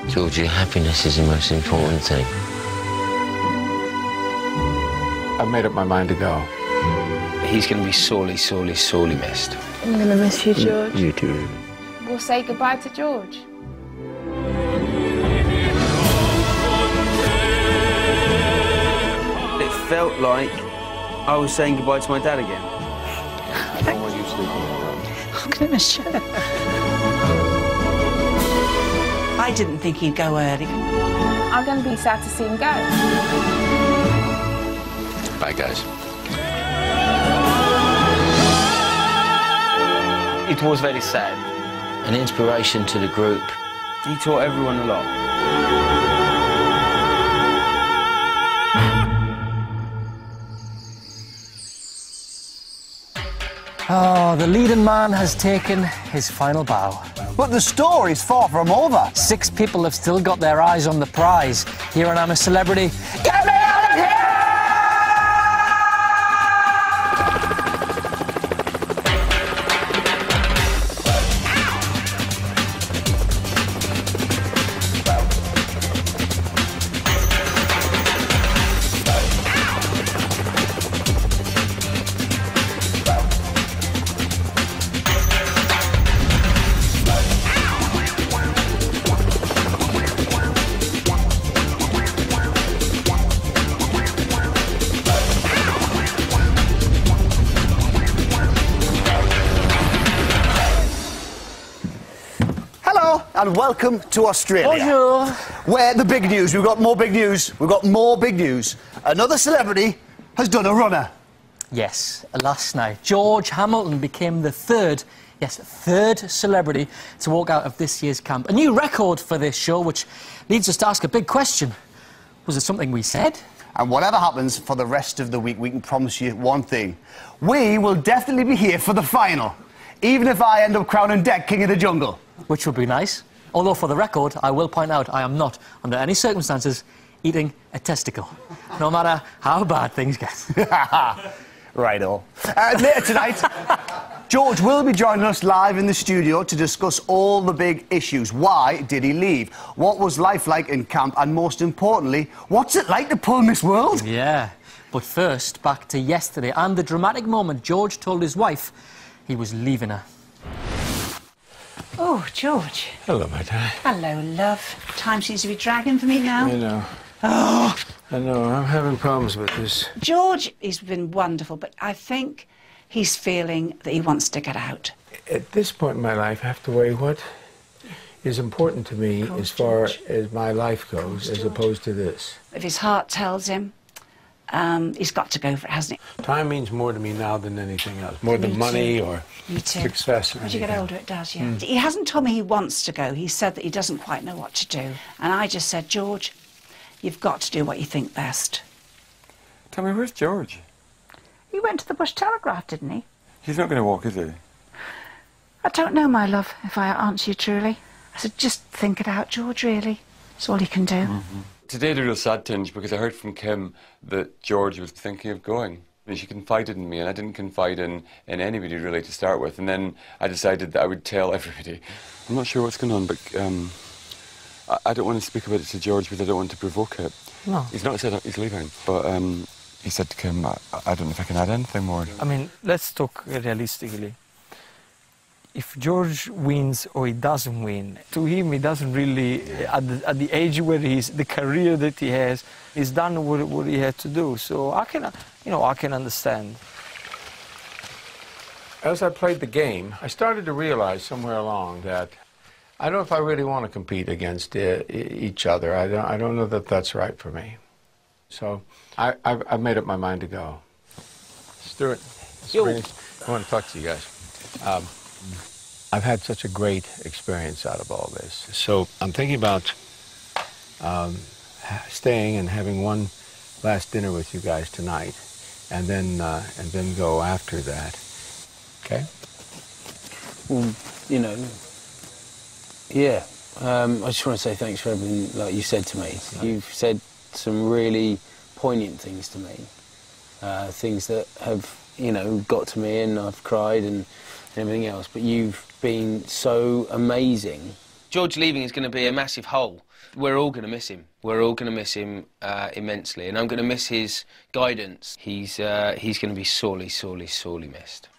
Georgie, happiness is the most important thing. I've made up my mind to go. He's going to be sorely, sorely, sorely missed. I'm going to miss you, George. You too. We'll say goodbye to George. It felt like I was saying goodbye to my dad again. How long were you sleeping alone? I'm going to miss you. I didn't think he'd go early. I'm going to be sad to see him go. Bye, guys. It was very sad. An inspiration to the group. He taught everyone a lot. Oh, the leading man has taken his final bow. But the story's far from over. 6 people have still got their eyes on the prize. Here on I'm a Celebrity. Get me out of here! And welcome to Australia. Bonjour. Where the big news, we've got more big news, we've got more big news. Another celebrity has done a runner. Yes, last night, George Hamilton became the third celebrity to walk out of this year's camp. A new record for this show, which leads us to ask a big question. Was it something we said? And whatever happens for the rest of the week, we can promise you one thing. We will definitely be here for the final, even if I end up crowning Deck King of the Jungle. Which would be nice. Although, for the record, I will point out I am not, under any circumstances, eating a testicle. No matter how bad things get. Righto. Later tonight, George will be joining us live in the studio to discuss all the big issues. Why did he leave? What was life like in camp? And most importantly, what's it like to pull Miss World? Yeah. But first, back to yesterday and the dramatic moment George told his wife he was leaving her. Oh, George. Hello, my darling. Hello, love. Time seems to be dragging for me now. I know. Oh. I know. I'm having problems with this. George, he's been wonderful, but I think he's feeling that he wants to get out. At this point in my life, I have to weigh what is important to me as far as my life goes, as opposed to this. If his heart tells him, he's got to go for it, hasn't he? Time means more to me now than anything else. More than money or success or As you get anything. older, it does, yeah. He hasn't told me he wants to go. He said that he doesn't quite know what to do. And I just said, George, you've got to do what you think best. Tell me, where's George? He went to the Bush Telegraph, didn't he? He's not going to walk, is he? I don't know, my love, if I answer you truly. I said, just think it out, George, really. That's all he can do. Today had a real sad tinge because I heard from Kim that George was thinking of going. And she confided in me, and I didn't confide in anybody really to start with. And then I decided that I would tell everybody. I'm not sure what's going on, but I don't want to speak about it to George because I don't want to provoke it. No. He's not said he's leaving, but he said to Kim, I don't know if I can add anything more. I mean, let's talk realistically. If George wins or he doesn't win, to him, he doesn't really, at the age where he is, the career that he has, he's done what he had to do. So I can, I can understand. As I played the game, I started to realize somewhere along that I don't know if I really want to compete against each other. I don't know that that's right for me. So I've made up my mind to go. Stuart, I want to talk to you guys. I've had such a great experience out of all this. So I'm thinking about staying and having one last dinner with you guys tonight, and then go after that. Okay? Well, yeah. I just want to say thanks for everything like you said to me. You've said some really poignant things to me, things that have, got to me, and I've cried and everything else. But you've been so amazing George leaving is going to be a massive hole. We're all going to miss him. We're all going to miss him immensely, and I'm going to miss his guidance. He's going to be sorely, sorely, sorely missed.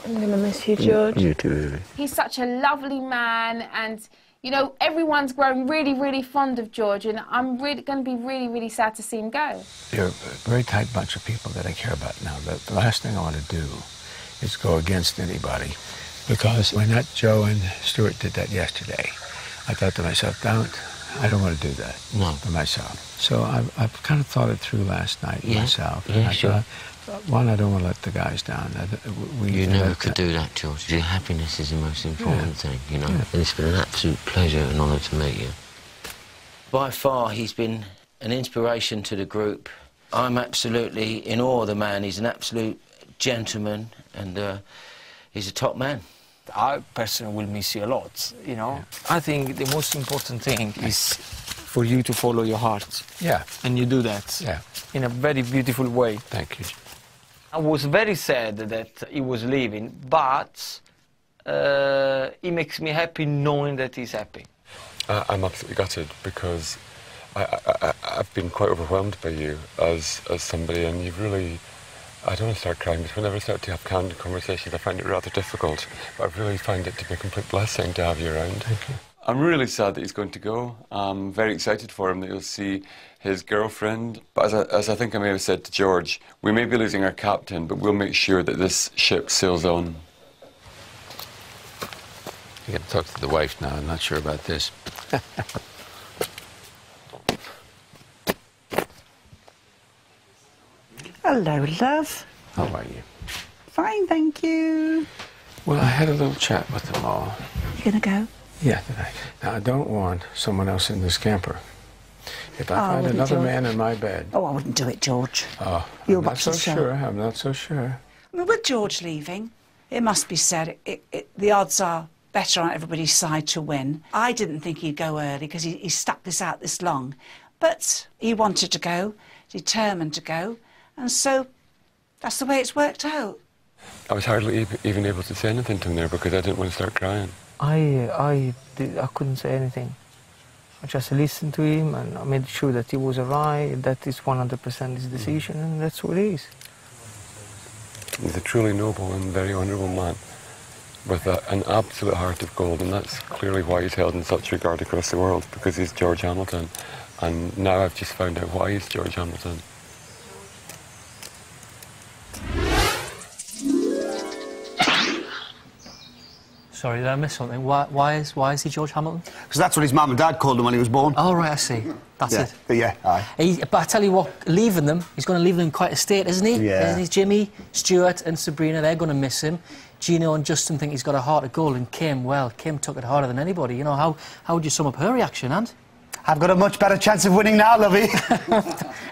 I'm going to miss you, George. You too, really. He's such a lovely man, and, you know, everyone's grown really, really fond of George, and I'm really going to be really, really sad to see him go. You're a very tight bunch of people that I care about now. The last thing I want to do is go against anybody, because when that Joe and Stuart did that yesterday, I thought to myself, I don't want to do that for myself. So I've kind of thought it through last night myself. Yeah, sure. One, I don't want to let the guys down. You never could do that, George. Your happiness is the most important thing, you know. And it's been an absolute pleasure and honour to meet you. By far, he's been an inspiration to the group. I'm absolutely in awe of the man. He's an absolute gentleman, and he's a top man. I personally will miss you a lot, you know. I think the most important thing is for you to follow your heart. Yeah. And you do that. Yeah. In a very beautiful way. Thank you. I was very sad that he was leaving, but it makes me happy knowing that he's happy. I'm absolutely gutted because I've been quite overwhelmed by you as somebody, and you've really... I don't want to start crying, but whenever I start to have candid conversations, I find it rather difficult. But I really find it to be a complete blessing to have you around. Thank you. I'm really sad that he's going to go. I'm very excited for him that he'll see his girlfriend. But as I think I may have said to George, we may be losing our captain, but we'll make sure that this ship sails on. I got to talk to the wife now. I'm not sure about this. Hello, love. How are you? Fine, thank you. Well, I had a little chat with them all. You gonna go? Yeah, tonight. Now, I don't want someone else in this camper. If I Oh, find wouldn't another George? man in my bed... Oh, I wouldn't do it, George. Oh, You're I'm not much so the same. sure. I'm not so sure. I mean, with George leaving, it must be said, the odds are better on everybody's side to win. I didn't think he'd go early because he stuck this out this long. But he wanted to go, determined to go, and so that's the way it's worked out. I was hardly even able to say anything to him there because I didn't want to start crying. I couldn't say anything. I just listened to him and I made sure that he was alright, that is 100% his decision, and that's what it is. He's a truly noble and very honourable man with an absolute heart of gold, and that's clearly why he's held in such regard across the world, because he's George Hamilton. And now I've just found out why he's George Hamilton. Sorry, did I miss something? Why is he George Hamilton? Because that's what his mum and dad called him when he was born. Oh, right, I see. That's it. Yeah, aye. But I tell you what, leaving them, he's going to leave them in quite a state, isn't he? Yeah. Isn't he? Jimmy, Stuart and Sabrina, they're going to miss him. Gino and Justin think he's got a heart of gold, and Kim, well, Kim took it harder than anybody. You know, how would you sum up her reaction, Ant? I've got a much better chance of winning now, lovey.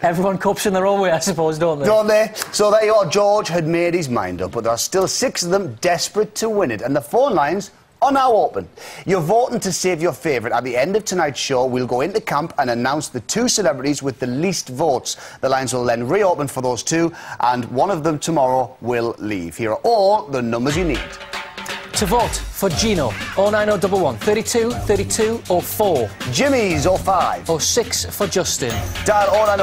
Everyone copes in their own way, I suppose, don't they? Don't they? So there you are. George had made his mind up, but there are still 6 of them desperate to win it, and the phone lines are now open. You're voting to save your favourite. At the end of tonight's show, we'll go into camp and announce the 2 celebrities with the least votes. The lines will then reopen for those 2, and one of them tomorrow will leave. Here are all the numbers you need. To vote for Gino, 09011 32 32 or 4. Jimmy's 05. Or 6 for Justin. Dial 090